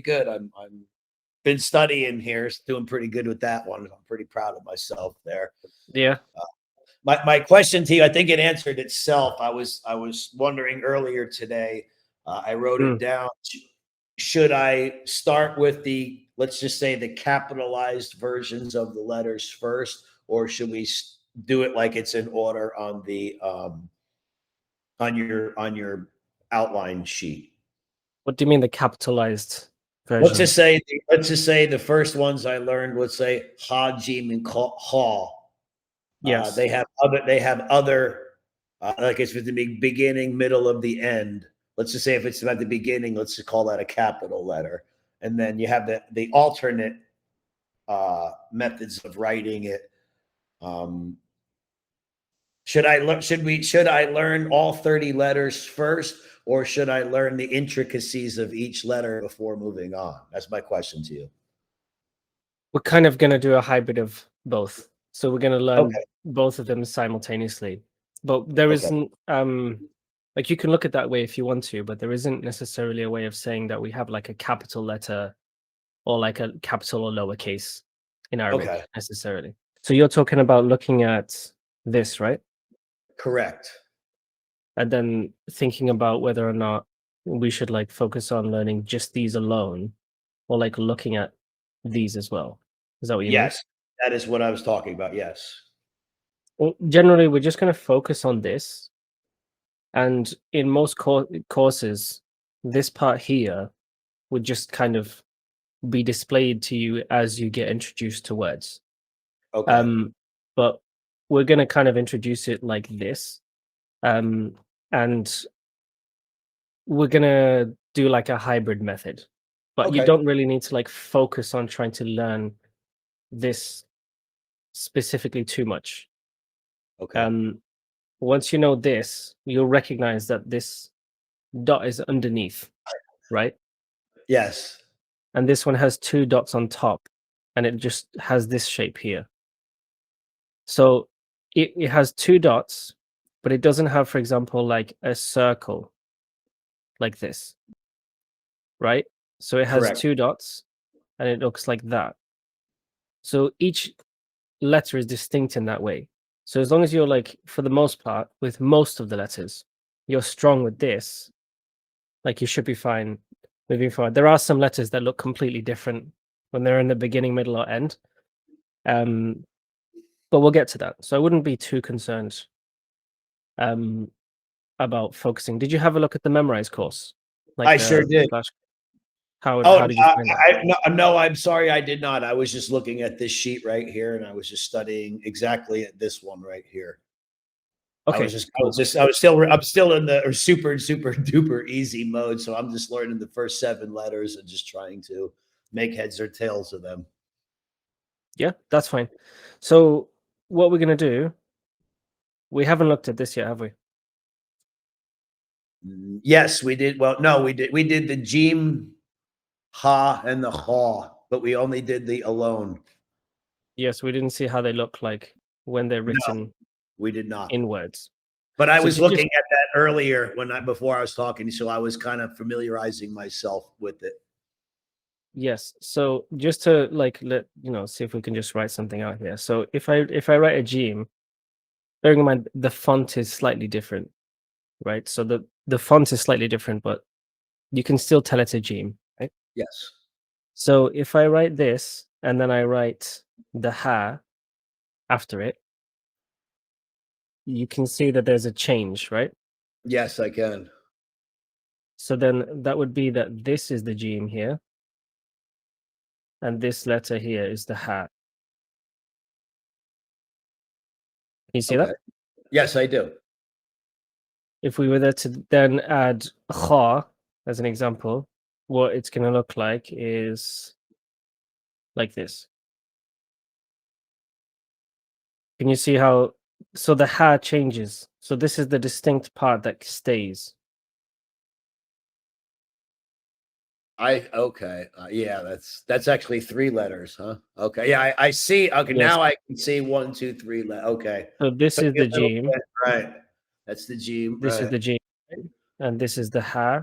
good. I'm been studying here, doing pretty good with that one. I'm pretty proud of myself there. Yeah. My question to you, I think it answered itself. I was wondering earlier today. I wrote it down. Should I start with let's just say the capitalized versions of the letters first, or should we do it like it's in order on the on your outline sheet? What do you mean the capitalized version? Let's just say the first ones I learned, let's say ha, jim, and ha. Yes. They have other like it's at the beginning, middle of the end. Let's just say if it's at the beginning, let's just call that a capital letter. And then you have the alternate methods of writing it. Should I learn all 30 letters first, or should I learn the intricacies of each letter before moving on? That's my question to you. We're kind of going to do a hybrid of both. So we're going to learn both of them simultaneously. But there isn't, like you can look at that way if you want to, but there isn't necessarily a way of saying that we have like a capital letter or like a capital or lowercase in Arabic necessarily. So you're talking about looking at this, right? Correct. And then thinking about whether or not we should like focus on learning just these alone, or like looking at these as well. Is that what you mean? Yes, that is what I was talking about. Yes. Well, generally, we're just going to focus on this. And in most courses, this part here would just kind of be displayed to you as you get introduced to words. Okay. But we're going to kind of introduce it like this. And we're going to do like a hybrid method. But you don't really need to like focus on trying to learn this specifically too much. Okay. Once you know this, you'll recognize that this dot is underneath, right? Yes. And this one has 2 dots on top, and it just has this shape here. So it has 2 dots, but it doesn't have, for example, like a circle like this, right? So it has 2 dots, and it looks like that. So each letter is distinct in that way. So as long as you're like, for the most part, with most of the letters, you're strong with this, like you should be fine moving forward. There are some letters that look completely different when they're in the beginning, middle, or end. But we'll get to that. So I wouldn't be too concerned about focusing. Did you have a look at the Memorize course? Like I sure did. How did you find that? No, I'm sorry, I did not. I was just looking at this sheet right here, and I was just studying exactly at this one right here. Okay. I'm still in the super duper easy mode, so I'm just learning the first 7 letters and just trying to make heads or tails of them. Yeah, that's fine. So what we're gonna do? We haven't looked at this yet, have we? Yes, we did. Well, no, we did. We did the jim, ha, and the ha, but we only did the alone. Yes, we didn't see how they look like when they're written. No, we did not in words. But I was looking at that earlier before I was talking, so I was kind of familiarizing myself with it. Yes. So just to like see if we can just write something out here. So if I write a jim, bearing in mind the font is slightly different, right? So the font is slightly different, but you can still tell it's a jim, right? Yes. So if I write this and then I write the ha after it, you can see that there's a change, right? Yes, I can. So then that would be that this is the jim here, and this letter here is the ha. Can you see that? Yes, I do. If we were there to then add kha as an example, what it's going to look like is like this. Can you see how? So the ha changes. So this is the distinct part that stays. Yeah, that's actually 3 letters, huh? Okay, yeah, I see. Okay, yes. Now I can see 1, 2, 3. Okay. So this is the jim, right? That's the jim. This is the jim, and this is the ha.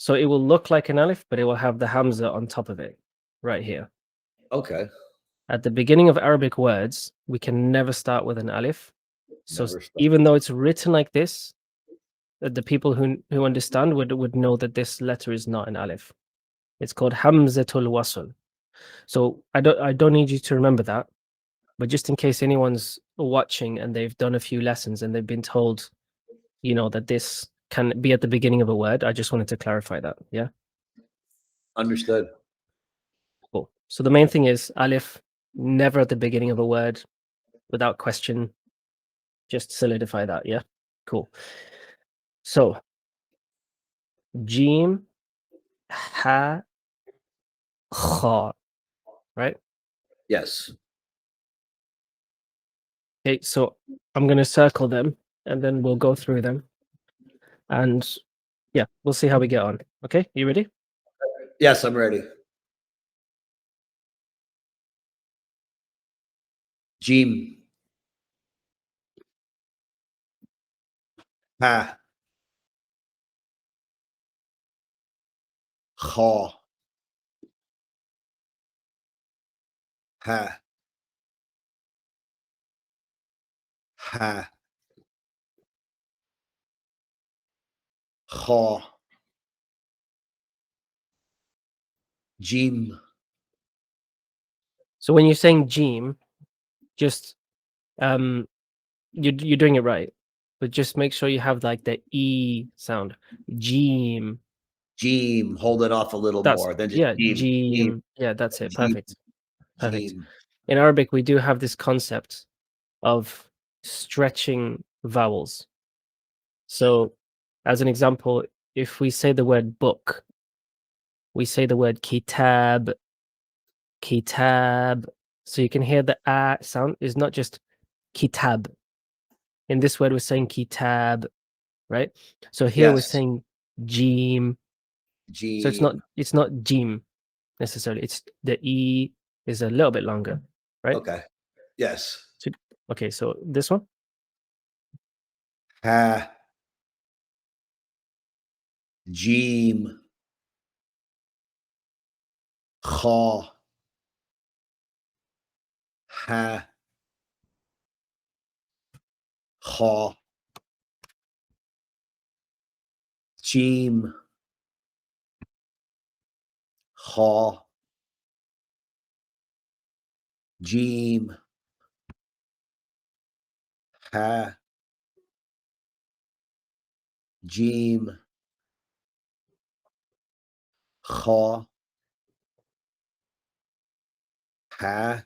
So it will look like an alif, but it will have the hamza on top of it, right here. Okay. At the beginning of Arabic words, we can never start with an alif. So Never start. even though it's written like this, the people who understand would know that this letter is not an alif. It's called hamzatul wasl. So I don't need you to remember that, but just in case anyone's watching and they've done a few lessons and they've been told, you know, that this can be at the beginning of a word, I just wanted to clarify that. Yeah. Understood. Cool. So the main thing is alif never at the beginning of a word, without question. Just solidify that. Yeah. Cool. So Jim, Ha, Kha, right? Yes. Okay, so I'm going to circle them and then we'll go through them. And yeah, we'll see how we get on. Okay, you ready? Yes, I'm ready. Jim. Ha. Kha. Ha. Ha. Kha. Jim. So when you're saying Jim, just you're doing it right, but just make sure you have like the E sound. Jim. Jim. Hold it off a little That's more. Then just yeah, Jim. Jim. Jim. Yeah, that's it. Jim. Perfect. Perfect. Jim. In Arabic, we do have this concept of stretching vowels. So, as an example, if we say the word book, we say the word kitab, kitab. So you can hear the a sound is not just kitab. In this word, we're saying kitab, right? So here we're Yes. saying jim. Jim. So it's not jim necessarily. It's the e is a little bit longer, right? Okay. Yes. So, okay, so this one. Ha. Jim. Kha. Ha. Kha. Jim. Kha. Jim. Ha. Jim. Kha. Ha.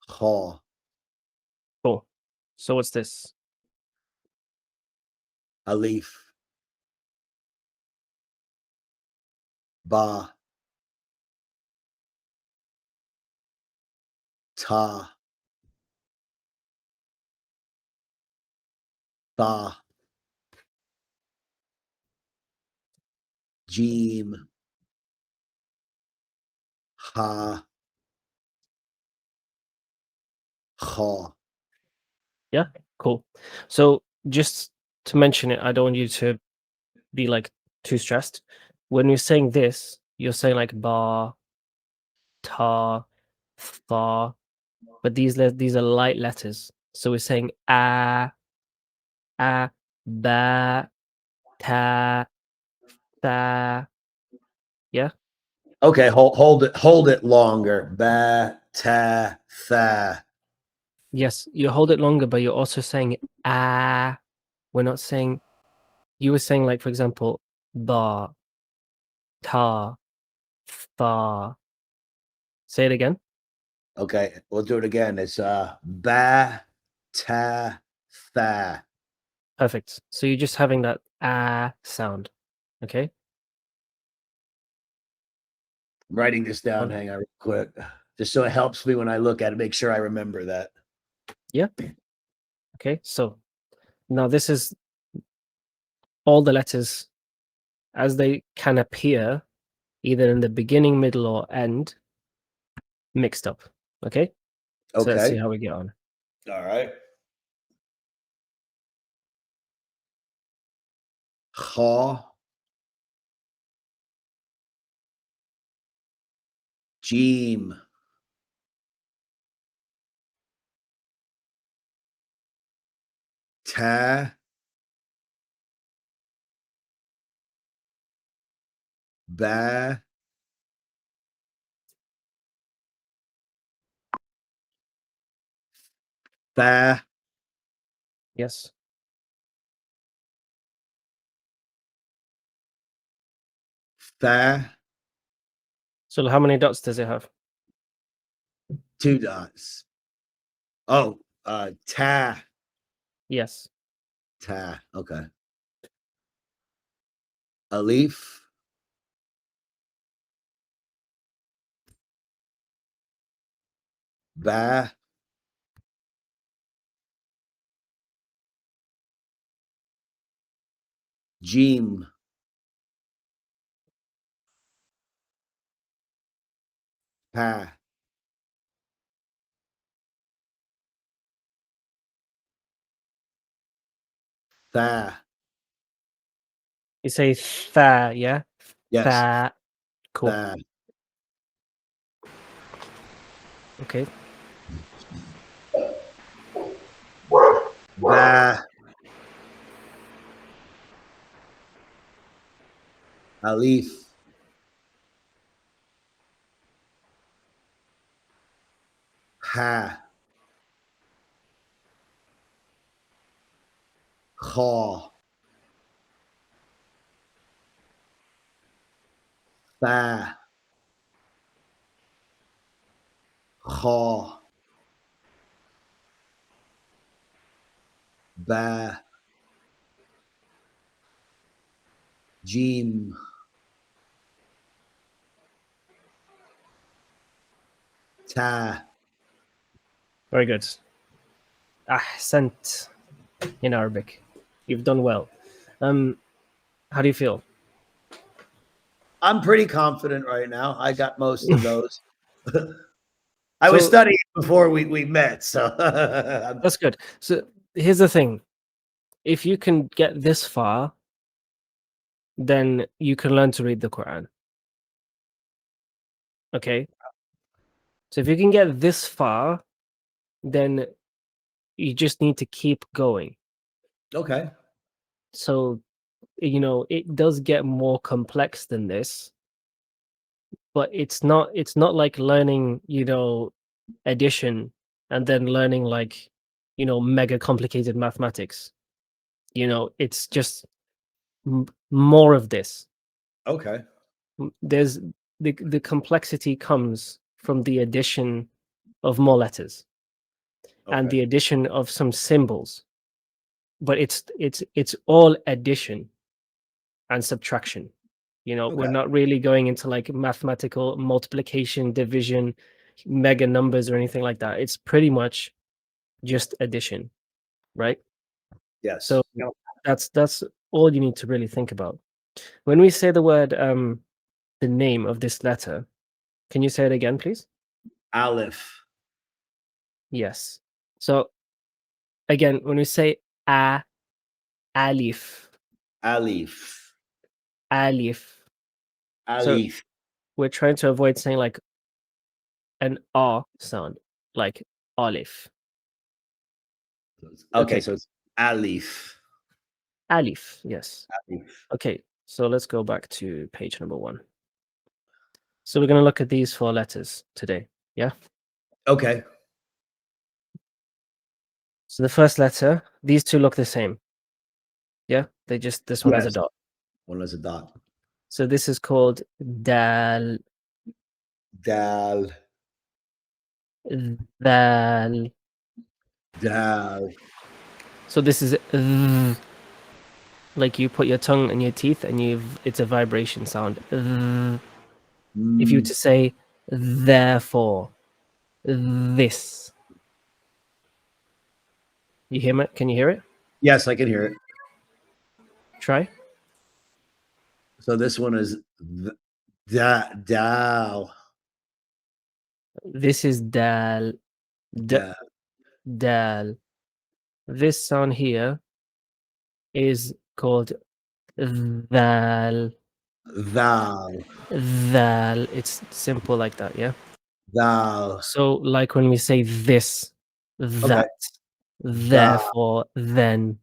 Kha. Cool. So what's this? Alif. Ba. Ta. Tha. Jim. Ha. Kha. Yeah, cool. So just to mention it, I don't want you to be like too stressed. When you're saying this, you're saying like ba, ta, tha, but these are light letters. So we're saying a, ba, ta, tha. Yeah. Okay, hold it longer. Ba, ta, tha. Yes, you hold it longer, but you're also saying a. We're not saying. You were saying like, for example, ba, ta, tha. Say it again. Okay, we'll do it again. It's ba, ta, tha. Perfect. So you're just having that sound. Okay. I'm writing this down. Um, Hang on real quick. Just so it helps me when I look at it, make sure I remember that. yeah. Okay. So now this is all the letters as they can appear either in the beginning, middle, or end mixed up. Okay. So let's see Okay. how we get on. All right. kha, jim, ta, ba, ba, Yes. fa, So how many dots does it have? 2 dots. Oh, ta, Yes. ta. Okay. Alif, ba, jim, pa, tha. You say tha, yeah? Yes, Tha. Cool. tha, Okay. ba, alif, ha, kha, fa, kha, ba, jim, ta. Very good. Ahsant in Arabic. You've done well. How do you feel? I'm pretty confident right now. I got most of those. I was studying before we met, so That's good. So here's the thing. If you can get this far, then you can learn to read the Quran. Okay? So if you can get this far, then you just need to keep going. okay. So, it does get more complex than this, but it's not like learning, addition and then learning like, mega complicated mathematics. It's just more of this. Okay. There's the complexity comes from the addition of more letters and Okay. the addition of some symbols, but it's all addition and subtraction. We're Okay. not really going into like mathematical multiplication, division, mega numbers or anything like that. It's pretty much just addition, right? Yes. So that's all you need to really think about when we say the word the name of this letter. Can you say it again, please? Alif. Yes. So again, when we say alif, Alif. alif. So Alif. we're trying to avoid saying like an R sound, like Alif. Okay, so it's Alif. Alif, yes. Alif. Okay, so let's go back to page number 1. So we're going to look at these 4 letters today, yeah? Okay. So the first letter, these two look the same. Yeah, this one has a Yes. dot. One has a dot. So this is called dal, Dal. dal. Dal. So this is like you put your tongue in your teeth and it's a vibration sound. If you were to say therefore, this. You hear me? Can you hear it? Yes, I can hear it. Try. So this one is dal. This is dal. Dal. Dal. This sound here is called Dhal. Thou. Dhal. It's simple like that, yeah? Thou. So, like when we say this, Okay. that, Thou. therefore, then,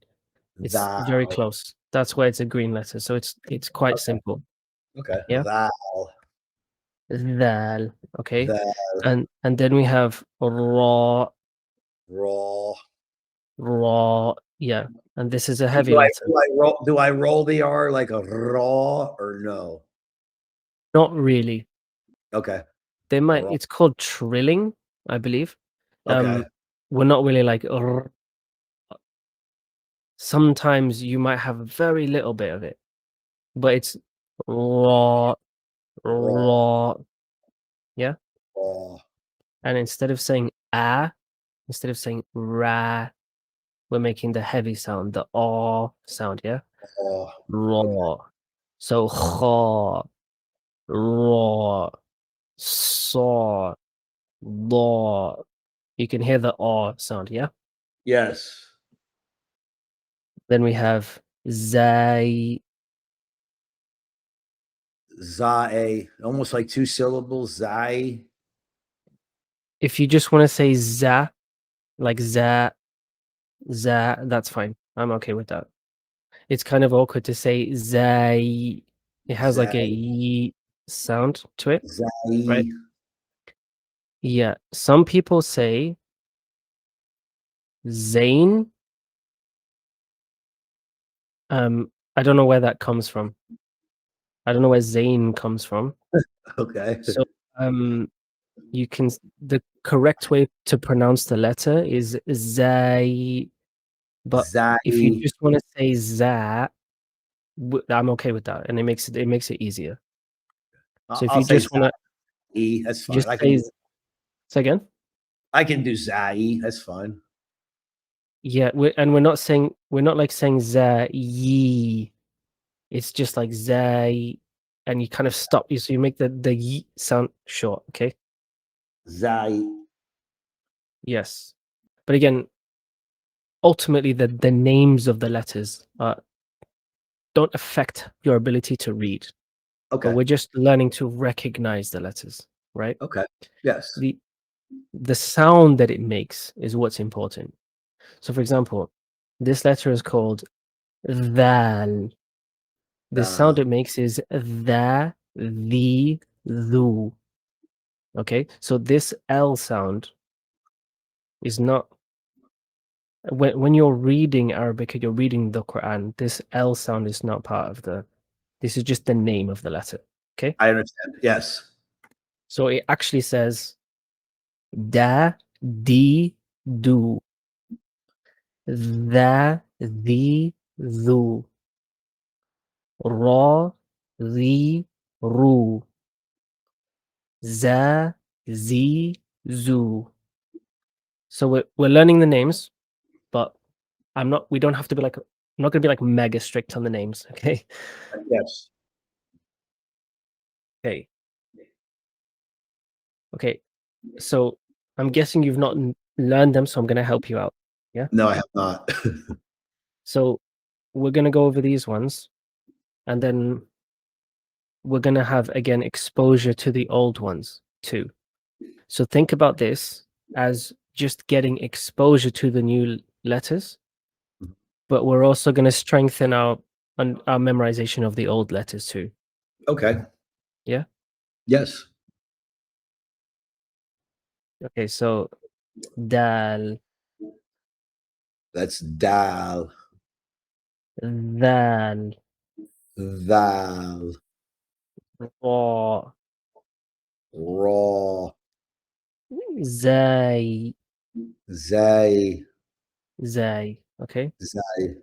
it's very Thou. close. That's why it's a green letter. So it's quite simple. Okay. Yeah. Thou. Dhal. Okay. Thou. And then we have ra, Raw. ra. Yeah. And this is a heavy Do I, letter. do I roll the R like a raw or no? Not really. Okay. They might. Raw. It's called trilling, I believe. Okay. We're not really like. Sometimes you might have a very little bit of it, but it's raw, raw. Yeah. Raw. And instead of saying instead of saying ra, we're making the heavy sound, the ah sound. Yeah. Raw. Raw. So kha, raw, saw, law. You can hear the ah sound. Yeah. Yes. Then we have zaay. Zaay. Almost like 2 syllables. Zaay. If you just want to say za, like za, that's fine. I'm okay with that. It's kind of awkward to say zay. It has like a Zaay. y sound to it, Zaay. right? Yeah. Some people say Zayn. I don't know where that comes from. I don't know where Zayn comes from. Okay. So you can the correct way to pronounce the letter is zay, but if you Zaay. just want to say za, I'm okay with that, and it makes it easier. So if I'll you say just want to Zaay. That's fine. just say again. I can do Zaay. That's fine. Yeah, we're not saying, we're not like saying za yi. It's just like zay, and you kind of stop. So you make the y sound short. Okay. Zaay. Yes, but again, ultimately the names of the letters don't affect your ability to read, but Okay. we're just learning to recognize the letters, right? Okay. Yes. The sound that it makes is what's important. So, for example, this letter is called dhaal. The sound it makes is the, thu. Okay, so this L sound is not, when you're reading Arabic and you're reading the Quran, this L sound is not part of the. This is just the name of the letter. Okay, I understand. Yes. so it actually says da, di, do, the, thu, ra, the, ru, za, zi, zu. So we're learning the names, but we don't have to be like, I'm not going to be like mega strict on the names. Okay. Yes. Okay. Okay. So I'm guessing you've not learned them, so I'm going to help you out. Yeah. No, I have not. So we're going to go over these ones, and then we're going to have again exposure to the old ones too. So think about this as just getting exposure to the new letters, but we're also going to strengthen our memorization of the old letters too. Okay. Yeah. Yes. Okay. So dal, That's daal. dhal, Thou. ra, Raw. zay, Zay. zay. Okay. Zay.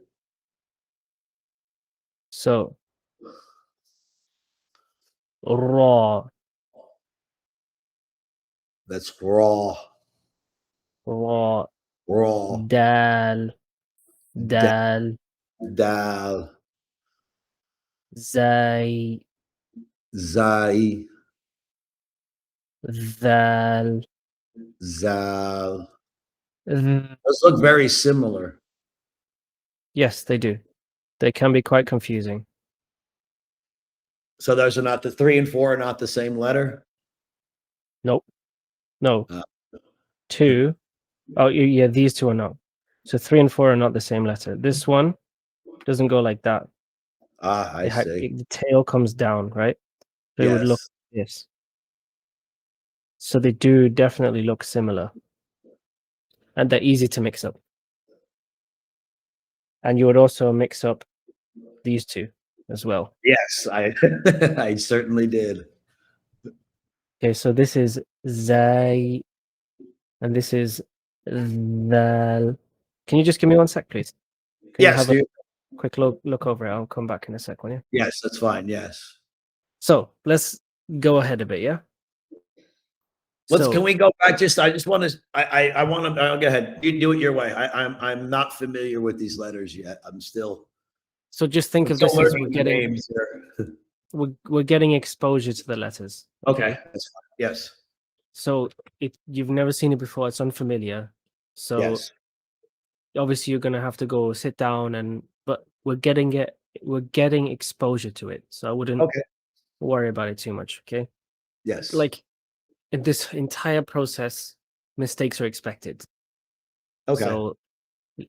So ra, That's raw. ra, Raw. dal, Da- dal, Daal. zay, Zay. dhal. Zal. Mm, Those look very similar. yes, they do. They can be quite confusing. So those are not the 3 and 4 are not the same letter? Nope. No. Uh, 2. Oh, yeah, these two are not. So 3 and 4 are not the same letter. This one doesn't go like that. I see. The tail comes down, right? So it would look Yes. like this. So they do definitely look similar. And they're easy to mix up. And you would also mix up these two as well. Yes, I I certainly did. Okay, so this is zaay, and this is dhaal. Can you just give me 1 sec, please? Can you Yes, have a quick look over it? I'll come back in a sec, will you? yes, that's fine. Yes. So let's go ahead a bit, yeah? Can So, we go back? I just want to. I want to. Go ahead. You do it your way. I'm not familiar with these letters yet. I'm still just think of still this as learning the names here. we're getting exposure to the letters. Okay, that's fine. Yes. So you've never seen it before. It's unfamiliar. So Yes. obviously you're gonna have to go sit down but we're getting exposure to it. So I wouldn't Okay. worry about it too much. Okay. Yes. Like in this entire process, mistakes are expected. Okay. So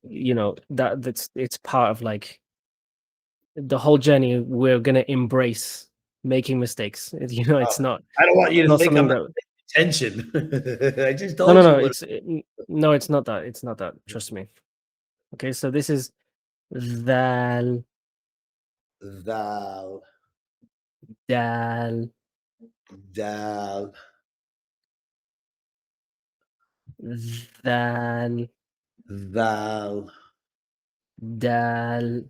it's part of like the whole journey. We're gonna embrace making mistakes. It's not. I don't want you to Not think something I'm that. attention. I just No, told no, you no. what. No, it's not that. It's not that. Trust me. Okay, so this is dhaal, Thou, dhaal, thou, dhaal, thou, dhaal,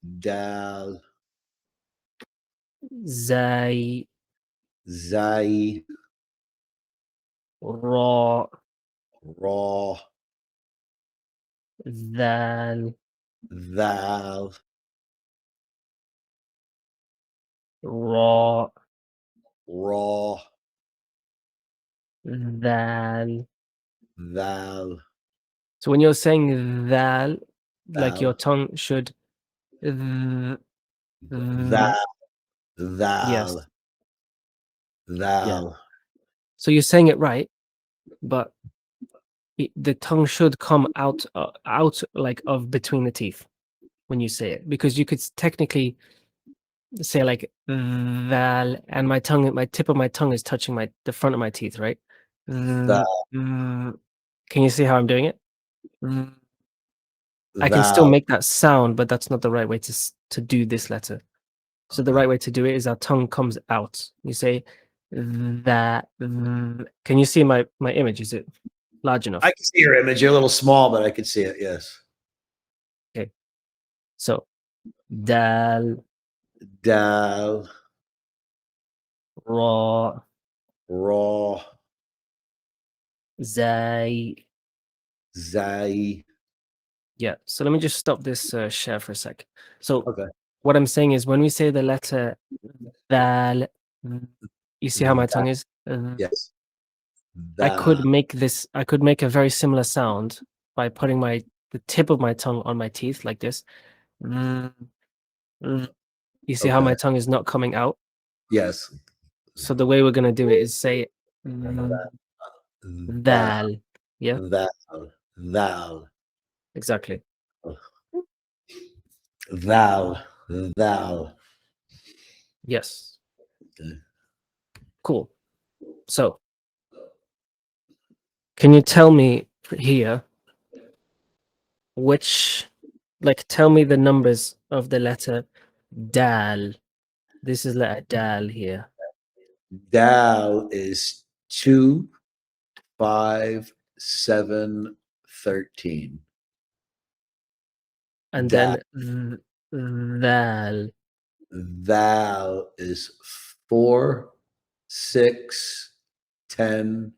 thou, zaay, zai, ra, raw, dhaal, thou, ra, raw, dhaal. thou, So when you're saying dhaal, like your thou, tongue should thou, yes, thou, yeah. thou. So you're saying it right, but the tongue should come out like of between the teeth when you say it, because you could technically say like val, and my tip of my tongue is touching the front of my teeth, right? Thou, Can you see how I'm doing it? I can still thou. make that sound, but that's not the right way to do this letter. So the right way to do it is our tongue comes out. You say that. Can you see my image? Is it large enough? I can see your image. You're a little small, but I can see it. Yes. Okay. So dal, Thou, ra, raw, zay. zai. Yeah. So let me just stop this share for a sec. So Okay. what I'm saying is when we say the letter dal, you see how my tongue is? Yes. I Thou. could make a very similar sound by putting the tip of my tongue on my teeth like this. You see how Okay. my tongue is not coming out? Yes. So the way we're gonna do it is say Thou. dal. Yeah, Thou. Thou. exactly. Thou. Thou. Yes. Okay. Cool. So can you tell me here tell me the numbers of the letter dal. This is letter dal here. Thou is 2, 5, 7, 13. And Thou. then dhal. Thou is 4, 6, 10,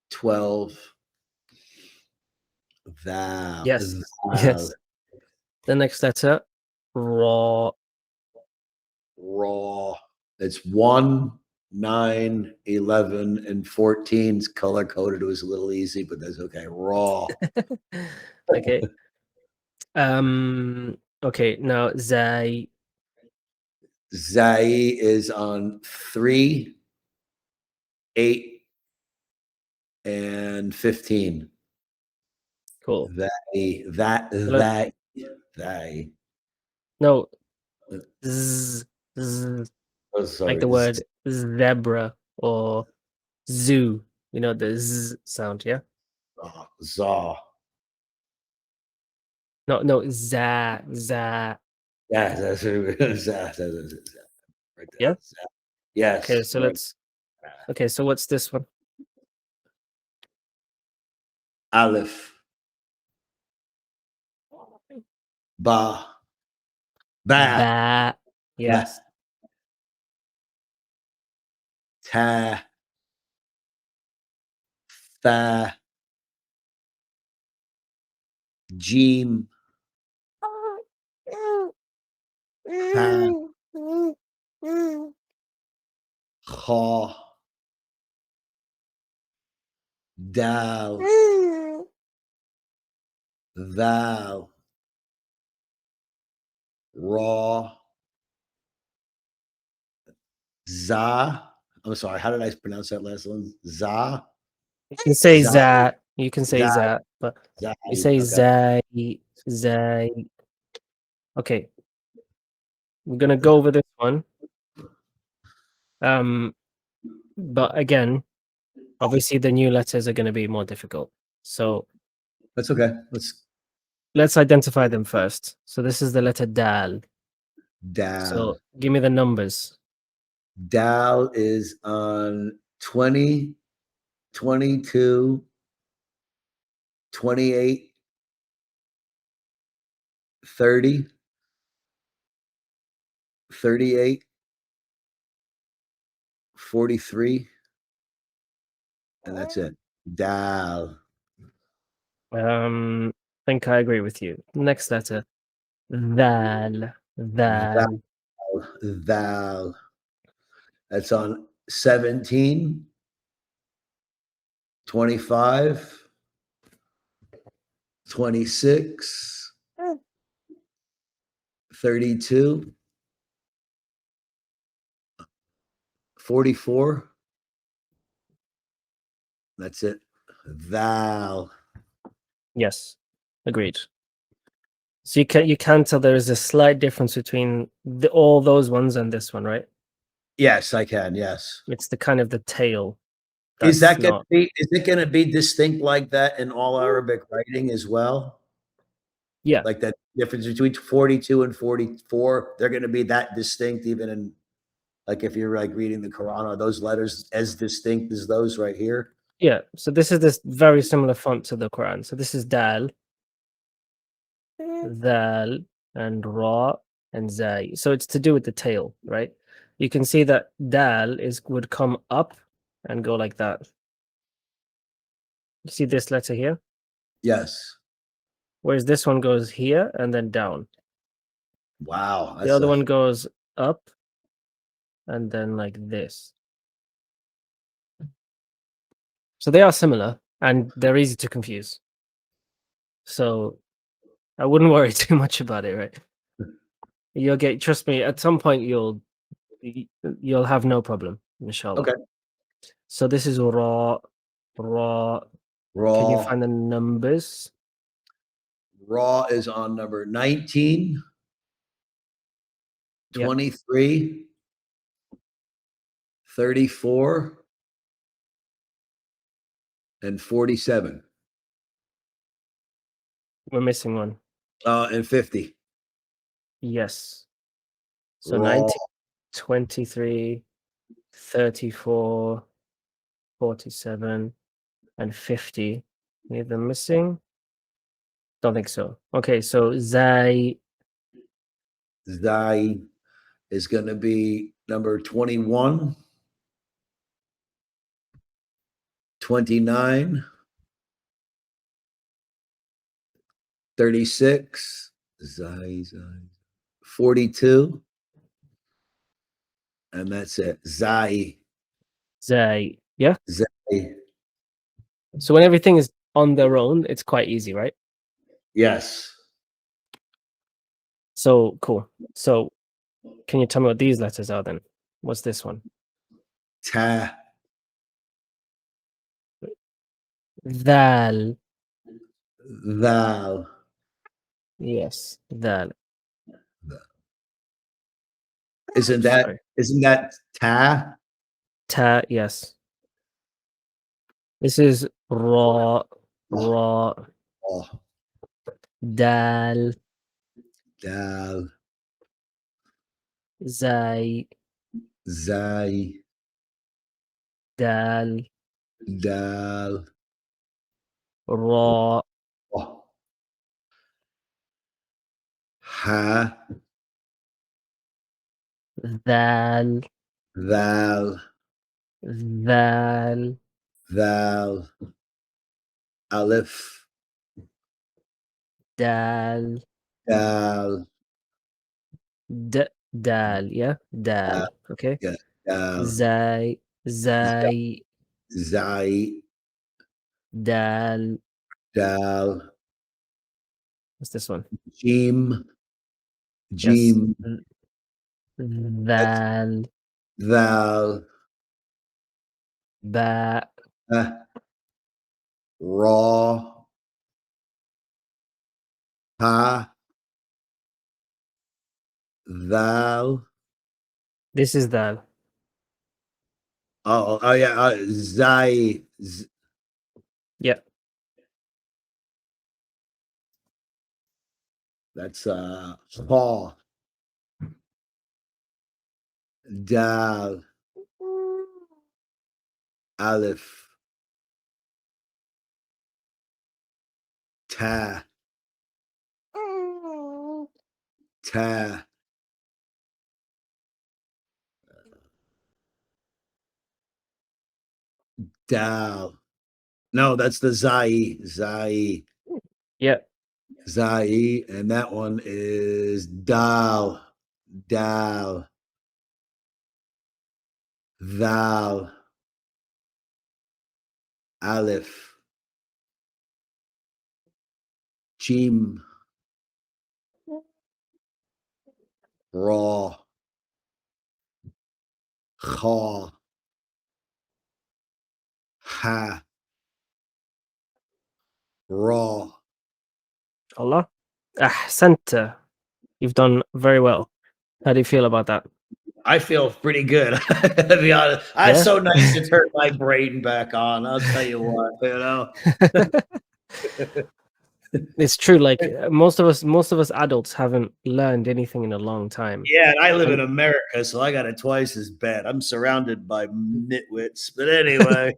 12. Thou. Yes. Thou. Yes. The next letter, raw. Raw. It's 1, 9, 11, and 14's color coded. It was a little easy, but that's okay. Raw. Okay. Okay, now zaay. Zaay is on 3, 8, and 15. Cool. That. No. Z, z, Oh, like sorry. the word zebra or zoo. You know the z sound, yeah? Zaw. No, za, za. Yeah, that's right there. Yeah? Yes. Okay, so right. okay, so what's this one? Alif. Ba. Ba. Ba. Yes. Ta. Fa. Jim. Ha. Kha. Dal. Thou. Raw. Za. I'm sorry. How did I pronounce that last one? Za. You can say Za. that. You can say Zai. that, but Zai. you say Okay. zai, zai. Okay, we're gonna go over this one. But again, obviously the new letters are gonna be more difficult. So That's okay. let's identify them first. So this is the letter dal. Dal. So give me the numbers. Dal is on 20, 22, 28, 30, 38, 43, and that's it. Dal. I think I agree with you. Next letter. Dhal. Dhal. Thou. That's on 17, 25, 26, 32, 44. That's it. Thou. Yes. Agreed. So you can tell there is a slight difference between all those ones and this one, right? Yes, I can. Yes. It's the kind of the tail. Is That's that going to not. be? Is it going to be distinct like that in all Arabic writing as well? Yeah. Like that difference between 42 and 44, they're going to be that distinct, even in like if you're like reading the Quran, are those letters as distinct as those right here? Yeah. So this is this very similar font to the Quran. So this is Dal, Dhal, and Ra and Zay. So it's to do with the tail, right? You can see that Dal would come up and go like that. You see this letter here? Yes. Whereas this one goes here and then down. Wow. The other one goes up and then like this. So they are similar and they're easy to confuse. So I wouldn't worry too much about it, right? You'll get, trust me, at some point you'll have no problem, inshallah. Okay. So this is raw. Can you find the numbers? Raw is on number 19, Yep. 23, 34, and 47. We're missing one. And 50. Yes. So Raw. 19, 23, 34, 47, and 50. Any of them missing? Don't think so. Okay, so Zai. Zai is going to be number 21, 29, 36, Zai, 42, and that's it. Zai. Yeah. Zai. So when everything is on their own, it's quite easy, right? Yes. So cool. So Can you tell me what these letters are then? What's this one? Ta. Dhal. Thou. Yes, dhal. Isn't Sorry. that ta? Ta, yes. This is ra, ra, Oh, dal, dal, zaay, zai, dal, dal, ra, oh, ha, dhal, thou, dhal, thou, Alif, dal, dal, dal, yeah, dal. Okay. yeah, dal, Zaay, zaay, zai, dal. dal, What's this one? jim, Yes. jim, Dhal, thou, ba, raw, ha, thou. this is dal. Oh yeah, zai, Yeah. that's ha, dal, Alif, ta, ta, dal. No, that's the zai, zai, Yeah. zai, and that one is dal, dal, thou, Alif, jim, ra, kha, ha, ra. Allah. Ahsanta. You've done very well. How do you feel about that? I feel pretty good. To be honest, it's Yeah. so nice to turn my brain back on. I'll tell you what, you know. It's true. Like most of us adults haven't learned anything in a long time. Yeah, and I live in And- America, so I got it twice as bad. I'm surrounded by nitwits, but anyway.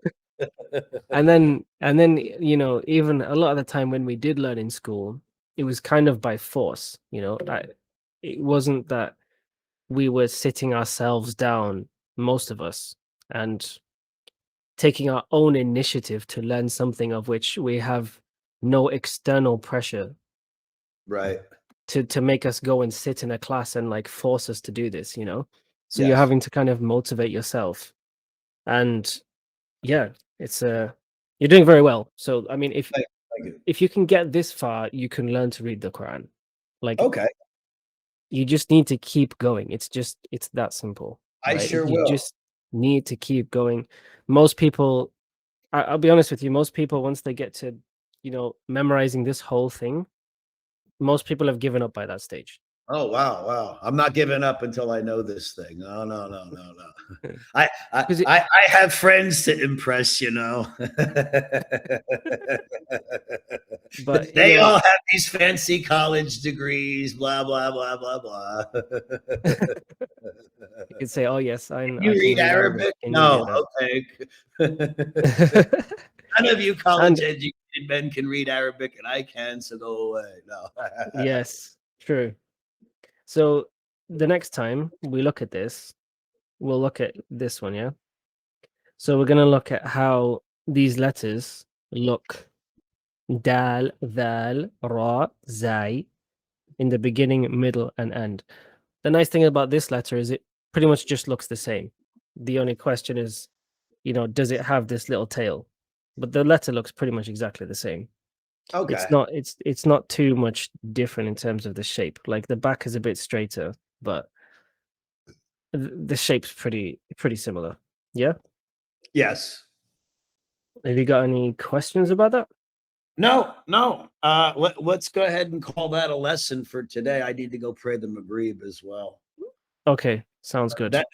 and then you know, even a lot of the time when we did learn in school, it was kind of by force. You know, it wasn't that we were sitting ourselves down, most of us, and taking our own initiative to learn something of which we have no external pressure Right. to make us go and sit in a class and like force us to do this, you know. So you're Yes. having to kind of motivate yourself. And yeah, it's you're doing very well. So I mean, Thank you. if you can get this far, you can learn to read the Quran. Like Okay. you just need to keep going. It's that simple. I Right? sure You will. just need to keep going. Most people, I'll be honest with you, most people, once they get to, you know, memorizing this whole thing, most people have given up by that stage. Oh wow, wow! I'm not giving up until I know this thing. No, no, no, no, no. Because I have friends to impress, you know. but They you know, all have these fancy college degrees, blah blah blah blah blah. you could say, "Oh yes, I You can read read Arabic," Arabic? and you No, get okay. that. None of you college And educated men can read Arabic, and I can, so go away. No. yes, true. So the next time we look at this, we'll look at this one, yeah. So we're gonna look at how these letters look: dal, dhal, ra, zai, in the beginning, middle, and end. The nice thing about this letter is it pretty much just looks the same. The only question is, you know, does it have this little tail? But the letter looks pretty much exactly the same. Okay. It's not too much different in terms of the shape. Like the back is a bit straighter, but The shape's pretty similar. Yeah. Yes. Have you got any questions about that? No. Let's go ahead and call that a lesson for today. I need to go pray the Maghrib as well. Okay, sounds good. That's